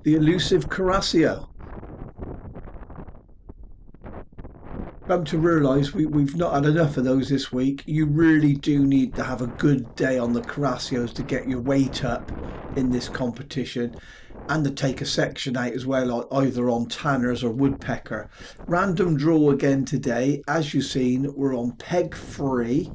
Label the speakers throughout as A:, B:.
A: The elusive Carrasio. Come to realise we've not had enough of those this week. You really do need to have a good day on the Carrassios to get your weight up in this competition and to take a section out as well, either on Tanners or Woodpecker. Random draw again today. As you've seen, we're on peg 3.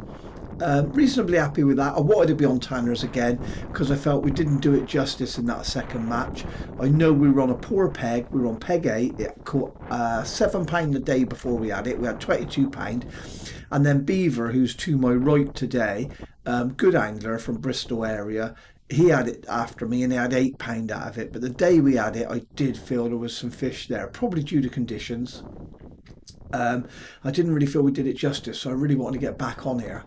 A: Reasonably happy with that. I wanted to be on Tanners again because I felt we didn't do it justice in that second match. I know we were on a poor peg. We were on peg 8. It caught £7 the day before we had it. We had £22. And then Beaver, who's to my right today, good angler from Bristol area, he had it after me and he had £8 out of it. But the day we had it, I did feel there was some fish there, probably due to conditions. I didn't really feel we did it justice, so I really wanted to get back on here.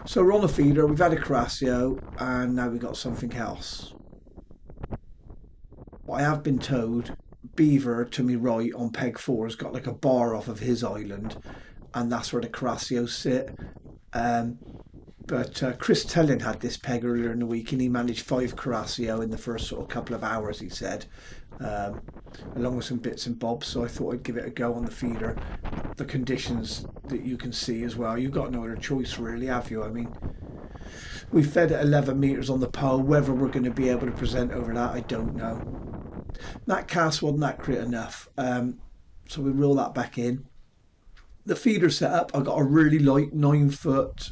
A: So we're on a feeder, we've had a Carrasio, and now we've got something else. What I have been told, Beaver to me right on peg 4 has got like a bar off of his island, and that's where the Carrasios sit. But Chris Tellin had this peg earlier in the week, and he managed 5 Carrasio in the first sort of couple of hours, he said, along with some bits and bobs. So I thought I'd give it a go on the feeder. The conditions that you can see as well. You've got no other choice really, have you? I mean, we fed at 11 metres on the pole. Whether we're going to be able to present over that, I don't know. That cast wasn't that great enough. So we reel that back in. The feeder setup, I got a really light 9 foot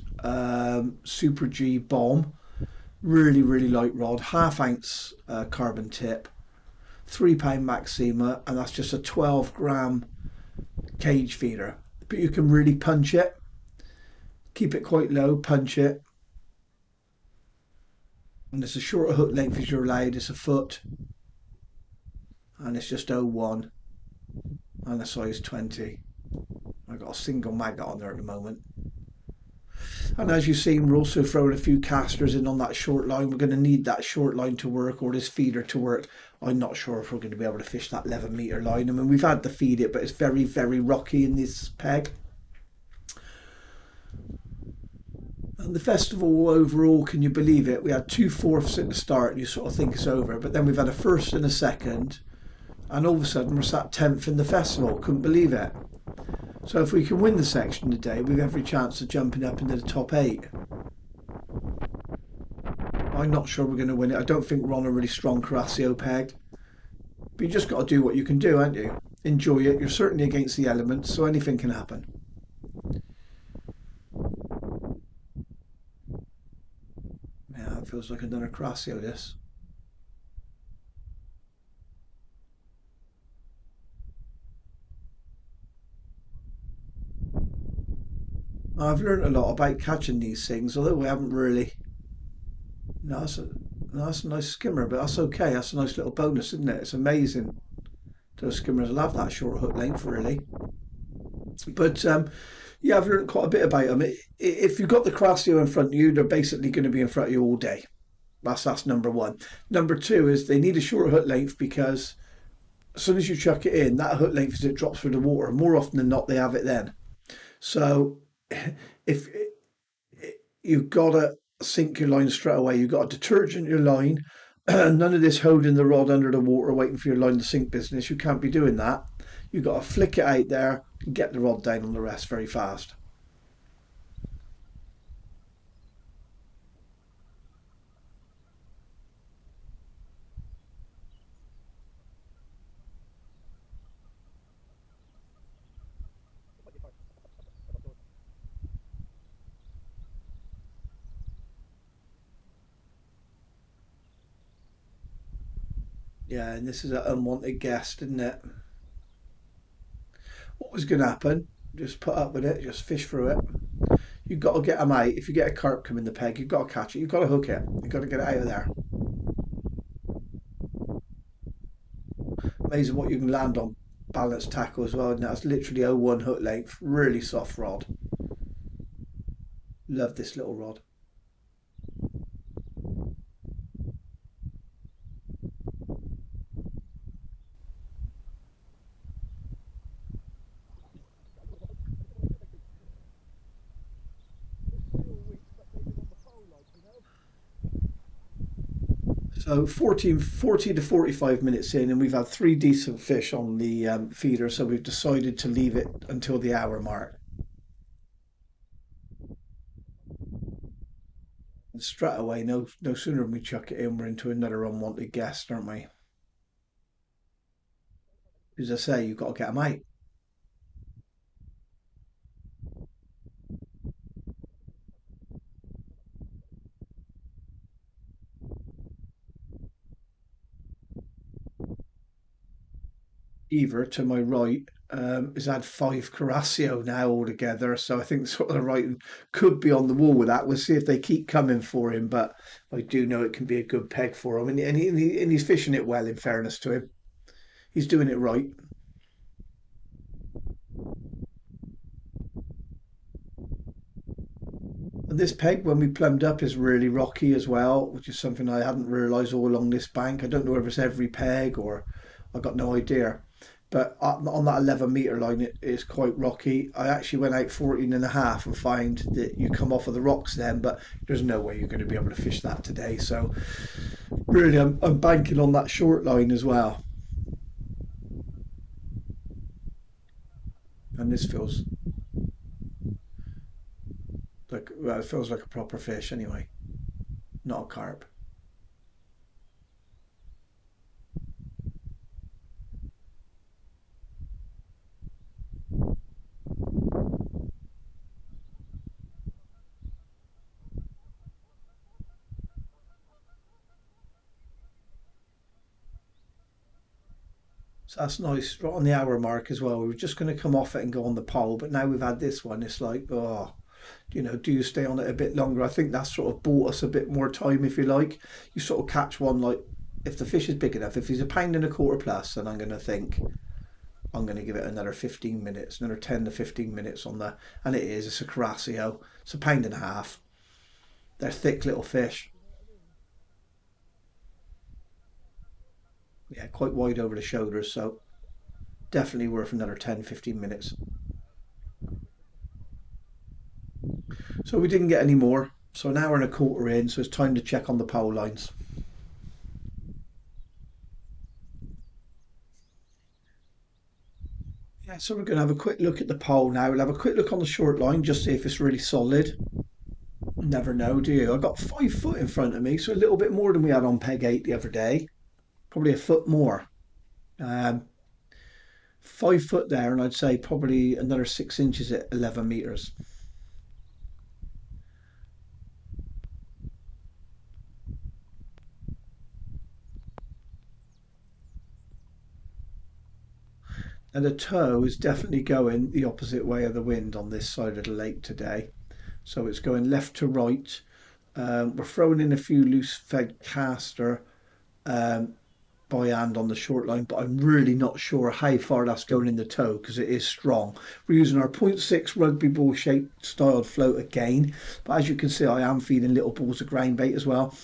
A: Super G bomb. Really, really light rod. Half-ounce carbon tip. £3 Maxima, and that's just a 12 gram cage feeder, but you can really punch it, keep it quite low, punch it, and it's a shorter hook length as you're allowed. It's a foot, and it's just 0.1 and a size 20. I've got a single maggot on there at the moment. And as you've seen, we're also throwing a few casters in on that short line. We're going to need that short line to work, or this feeder to work. I'm not sure if we're going to be able to fish that 11 metre line. I mean, we've had to feed it, but it's very, very rocky in this peg. And the festival overall, can you believe it? We had two fourths at the start, and you sort of think it's over. But then we've had a first and a second, and all of a sudden we're sat 10th in the festival. Couldn't believe it. So if we can win the section today, we've every chance of jumping up into the top 8. I'm not sure we're going to win it. I don't think we're on a really strong Carasio peg. But you just got to do what you can do, haven't you? Enjoy it. You're certainly against the elements, so anything can happen. Yeah, it feels like another Carasio, this. I've learned a lot about catching these things, although we haven't really. No, that's a nice skimmer, but that's okay. That's a nice little bonus, isn't it? It's amazing. Those skimmers will have that short hook length, really. But yeah, I've learned quite a bit about them. If you've got the Crasio in front of you, they're basically going to be in front of you all day. That's number one. Number two is they need a short hook length because as soon as you chuck it in, that hook length as it drops through the water, more often than not, they have it then. So if you've got to sink your line straight away, you've got to detergent your line. None of this holding the rod under the water waiting for your line to sink business. You can't be doing that. You've got to flick it out there and get the rod down on the rest very fast. Yeah, and this is an unwanted guest, isn't it? What was going to happen? Just put up with it, just fish through it. You've got to get them out. If you get a carp come in the peg, you've got to catch it. You've got to hook it. You've got to get it out of there. Amazing what you can land on balanced tackle as well. And that's literally 0.1 hook length. Really soft rod. Love this little rod. So 40 to 45 minutes in, and we've had three decent fish on the feeder. So we've decided to leave it until the hour mark. And straight away, no sooner than we chuck it in, we're into another unwanted guest, aren't we? As I say, you've got to get them out. Eva to my right has had five Carasio now altogether, so I think sort of the writing could be on the wall with that. We'll see if they keep coming for him, but I do know it can be a good peg for him, and he's fishing it well. In fairness to him, he's doing it right. And this peg, when we plumbed up, is really rocky as well, which is something I hadn't realised all along this bank. I don't know if it's every peg or I've got no idea. But on that 11 metre line, it is quite rocky. I actually went out 14 and a half and find that you come off of the rocks then, but there's no way you're going to be able to fish that today. So really, I'm banking on that short line as well. And this feels like, well, it feels like a proper fish anyway, not a carp. So that's nice, right on the hour mark as well. We were just going to come off it and go on the pole, but now we've had this one. It's like, oh, do you stay on it a bit longer? I think that's sort of bought us a bit more time, if you like. You sort of catch one like if the fish is big enough. If he's a pound and a quarter plus, then I'm going to think I'm going to give it another 15 minutes, another 10 to 15 minutes on the, and it is. It's a Carasio. It's a pound and a half. They're thick little fish. Yeah, quite wide over the shoulders. So definitely worth another 10, 15 minutes. So we didn't get any more. So an hour and a quarter in, so it's time to check on the pole lines. Yeah, so we're going to have a quick look at the pole now. We'll have a quick look on the short line, just see if it's really solid. Never know, do you? I got 5 foot in front of me, so a little bit more than we had on peg 8 the other day. Probably a foot more. Um, 5 foot there, and I'd say probably another 6 inches at 11 meters. And the tow is definitely going the opposite way of the wind on this side of the lake today. So it's going left to right. We're throwing in a few loose fed caster um, by hand on the short line, but I'm really not sure how far that's going in the tow because it is strong. We're using our point 0.6 rugby ball shaped styled float again, but as you can see, I am feeding little balls of ground bait as well.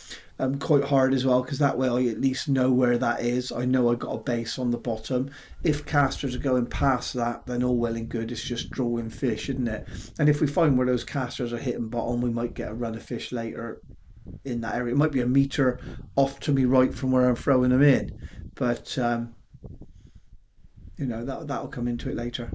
A: Quite hard as well because that way I at least know where that is. I know I got a base on the bottom. If casters are going past that, then all well and good. It's just drawing fish, isn't it? And if we find where those casters are hitting bottom, we might get a run of fish later in that area. It might be a meter off to me right from where I'm throwing them in, but that'll come into it later.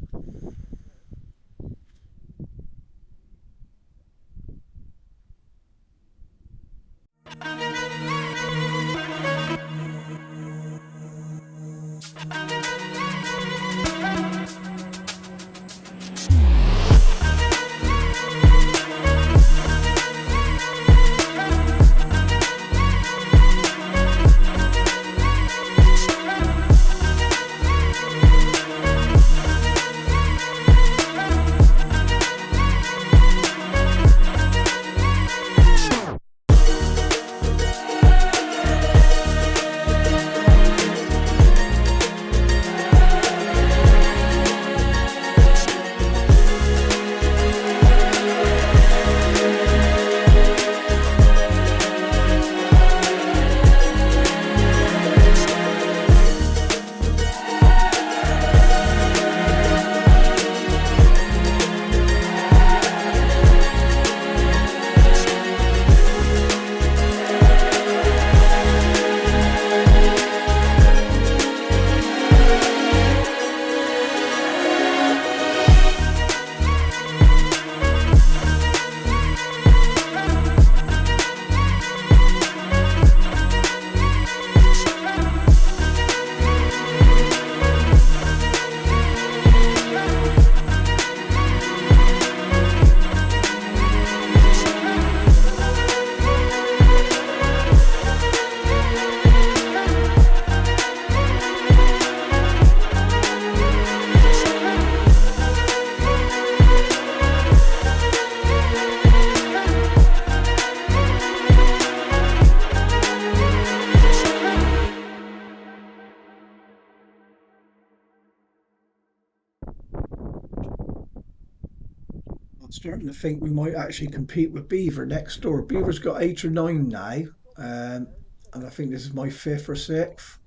A: I'm starting to think we might actually compete with Beaver next door. Beaver's got 8 or 9 now, and I think this is my fifth or sixth.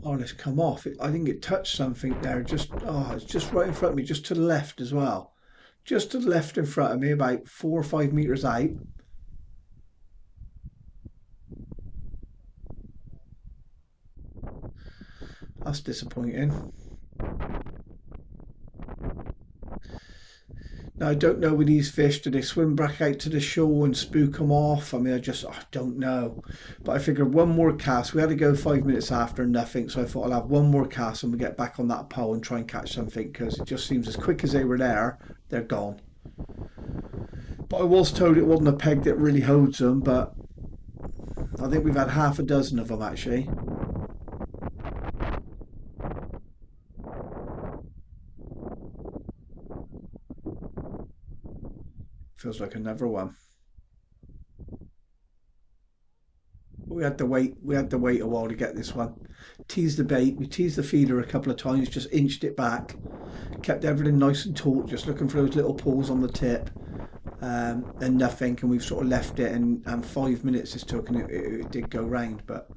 A: Oh, and it's come off. I think it touched something there. It's just right in front of me, just to the left as well. Just to the left in front of me, about 4 or 5 meters out. That's disappointing. Now, I don't know with these fish, do they swim back out to the shore and spook them off? I mean, I don't know. But I figured one more cast. We had to go 5 minutes after nothing, so I thought I'll have one more cast and we get back on that pole and try and catch something because it just seems as quick as they were there, they're gone. But I was told it wasn't a peg that really holds them, but I think we've had half a dozen of them actually. Feels like another one. We had to wait a while to get this one. Teased the bait, we teased the feeder a couple of times, just inched it back, kept everything nice and taut, just looking for those little pulls on the tip, and nothing. And we've sort of left it, and 5 minutes this took, and it did go round, but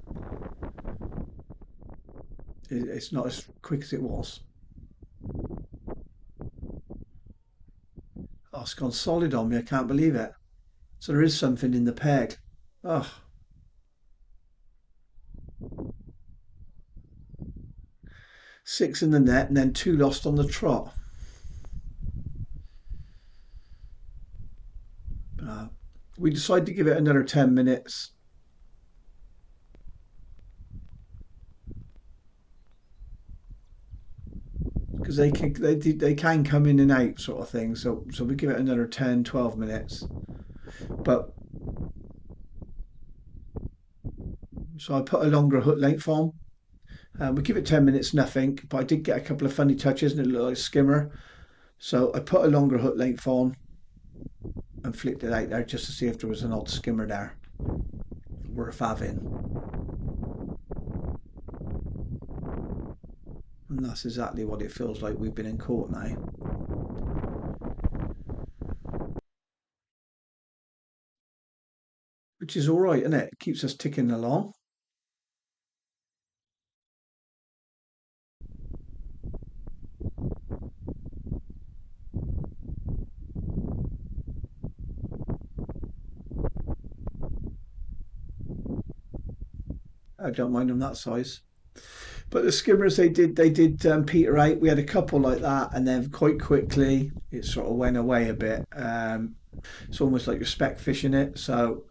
A: it's not as quick as it was. Oh, it's gone solid on me. I can't believe it. So there is something in the peg. Oh, six in the net, and then two lost on the trot. Uh, we decided to give it another 10 minutes because they can come in and out sort of thing. So we give it another 10, 12 minutes. But so I put a longer hook length on. We give it 10 minutes, nothing. But I did get a couple of funny touches and it looked like a skimmer. So I put a longer hook length on and flicked it out there just to see if there was an odd skimmer there worth having. And that's exactly what it feels like we've been in court now. Which is all right, isn't it? It keeps us ticking along. I don't mind them that size. But the skimmers they did peter out. We had a couple like that, and then quite quickly it sort of went away a bit. It's almost like you're speck fishing it. So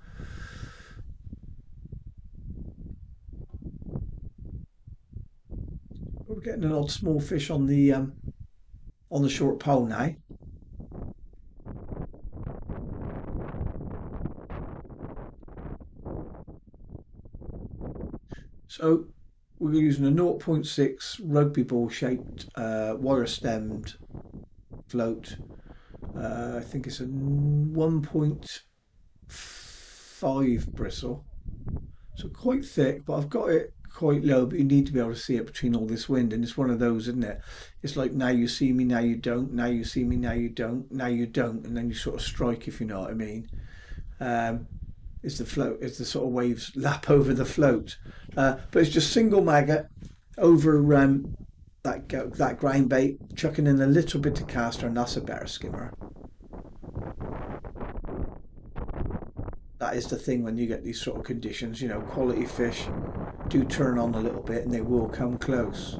A: we're getting an odd small fish on the short pole now. So we're using a zero point 0.6 rugby ball shaped wire stemmed float. I think it's a 1.5 bristle. So quite thick, but I've got it quite low, but you need to be able to see it between all this wind. And it's one of those, isn't it? It's like now you see me, now you don't, now you see me, now you don't, now you don't, and then you sort of strike, if you know what I mean. Um, it's the float, it's the sort of waves lap over the float. But it's just single maggot over that grind bait, chucking in a little bit of caster, and that's a better skimmer. That is the thing when you get these sort of conditions, quality fish do turn on a little bit and they will come close.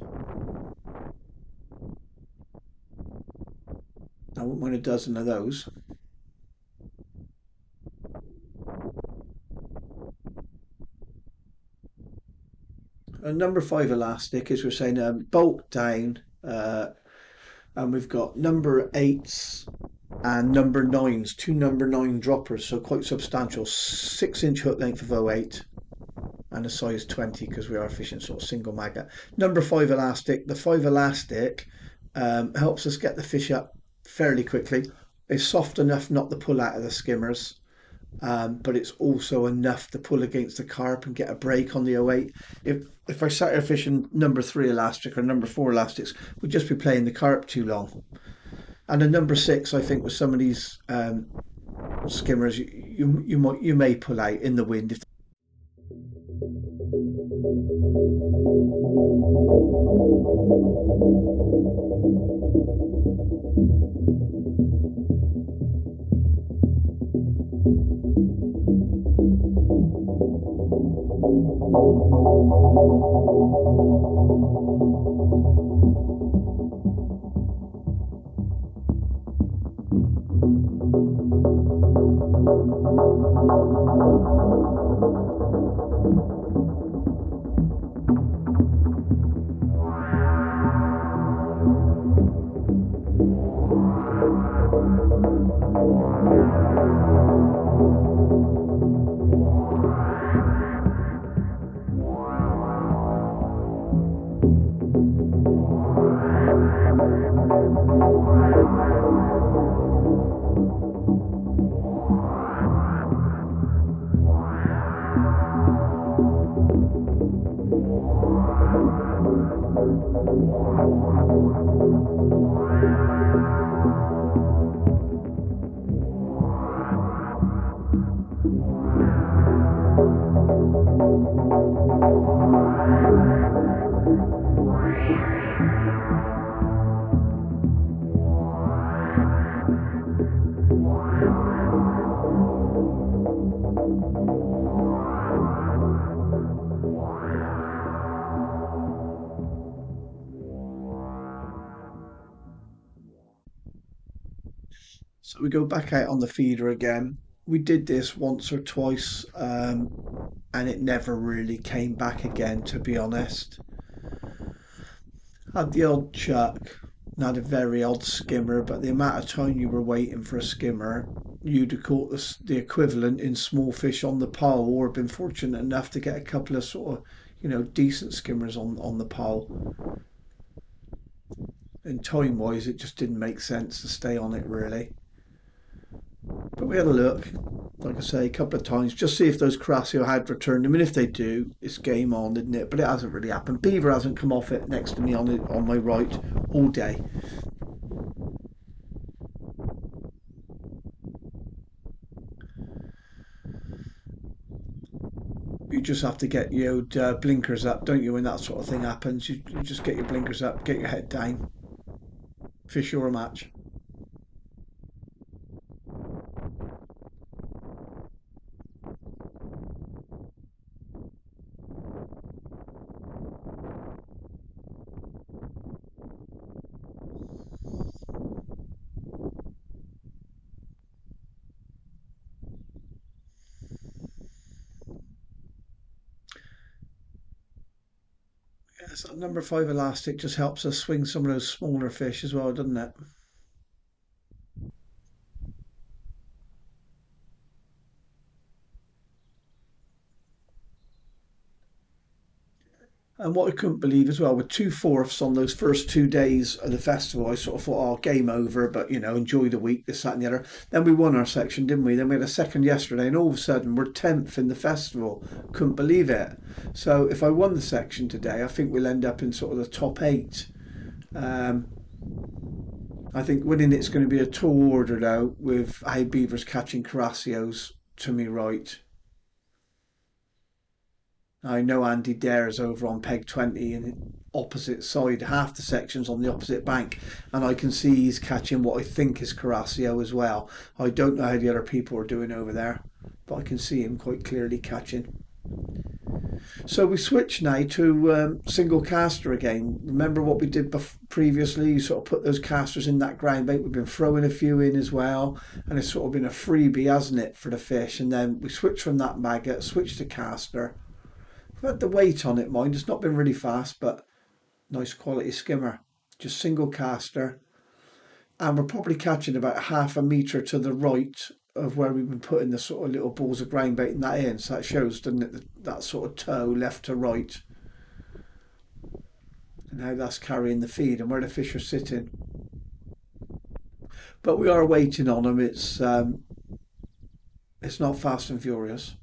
A: I wouldn't mind a dozen of those. A number five elastic, as we're saying, bolt down, and we've got number eights and number nines, two number nine droppers, so quite substantial. 6 inch hook length of 08 and a size 20 because we are fishing sort of single maggot. Number five elastic. The five elastic helps us get the fish up fairly quickly. It's soft enough not to pull out of the skimmers, but it's also enough to pull against the carp and get a break on the 08. If I sat here fishing number three elastic or number four elastics, we'd just be playing the carp too long. And a number six, I think, with some of these skimmers, you may pull out in the wind if. So we go back out on the feeder again. We did this once or twice, and it never really came back again, to be honest. Had the odd chuck, and had a very odd skimmer, but the amount of time you were waiting for a skimmer, you'd have caught the equivalent in small fish on the pole, or been fortunate enough to get a couple of sort of, decent skimmers on the pole. And time wise, it just didn't make sense to stay on it really. But we had a look, like I say, a couple of times, just see if those Carasio had returned. I mean, if they do, it's game on, isn't it? But it hasn't really happened. Beaver hasn't come off it next to me on my right all day. You just have to get your blinkers up, don't you? When that sort of thing happens, you just get your blinkers up, get your head down, fish your match. Yes, that number five elastic just helps us swing some of those smaller fish as well, doesn't it? And what I couldn't believe as well, with two fourths on those first 2 days of the festival, I sort of thought, oh, game over, but enjoy the week, this, that, and the other. Then we won our section, didn't we? Then we had a second yesterday, and all of a sudden we're 10th in the festival. Couldn't believe it. So if I won the section today, I think we'll end up in sort of the top eight. Um, I think winning it's going to be a tall order though, with how Beaver's catching Carassios to me right. I know Andy Dare is over on peg 20 and opposite side, half the section's on the opposite bank, and I can see he's catching what I think is Carrassio as well. I don't know how the other people are doing over there, but I can see him quite clearly catching. So we switch now to single caster again. Remember what we did previously? You sort of put those casters in that ground bait. We've been throwing a few in as well, and it's sort of been a freebie, hasn't it, for the fish? And then we switch from that maggot, switch to caster. We've had the weight on it, mind. It's not been really fast, but nice quality skimmer. Just single caster. And we're probably catching about half a metre to the right of where we've been putting the sort of little balls of ground bait in that in. So that shows, doesn't it, that sort of toe left to right and how that's carrying the feed and where the fish are sitting. But we are waiting on them. It's not fast and furious.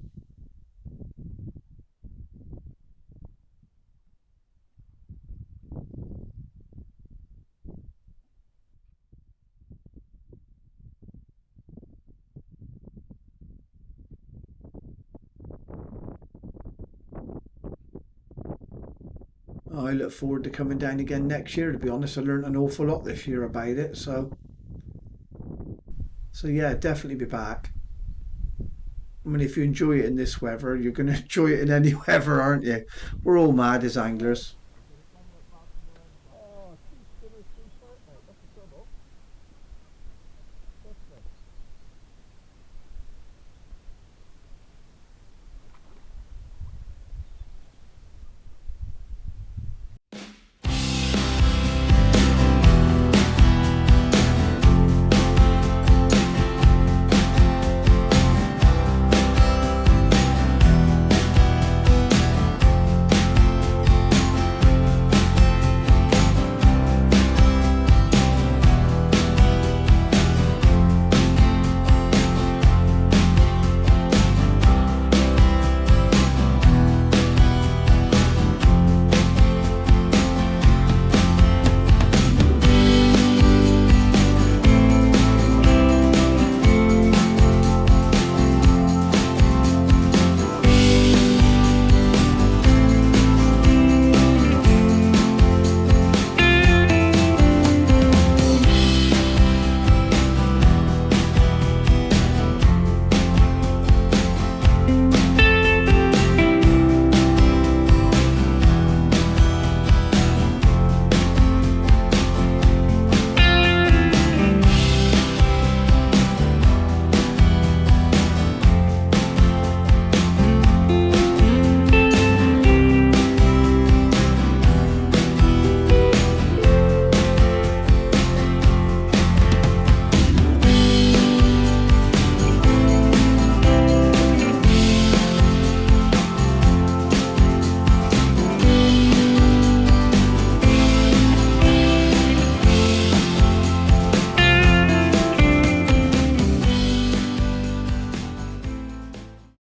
A: I look forward to coming down again next year. To be honest, I learned an awful lot this year about it. So yeah, definitely be back. I mean, if you enjoy it in this weather, you're going to enjoy it in any weather, aren't you? We're all mad as anglers.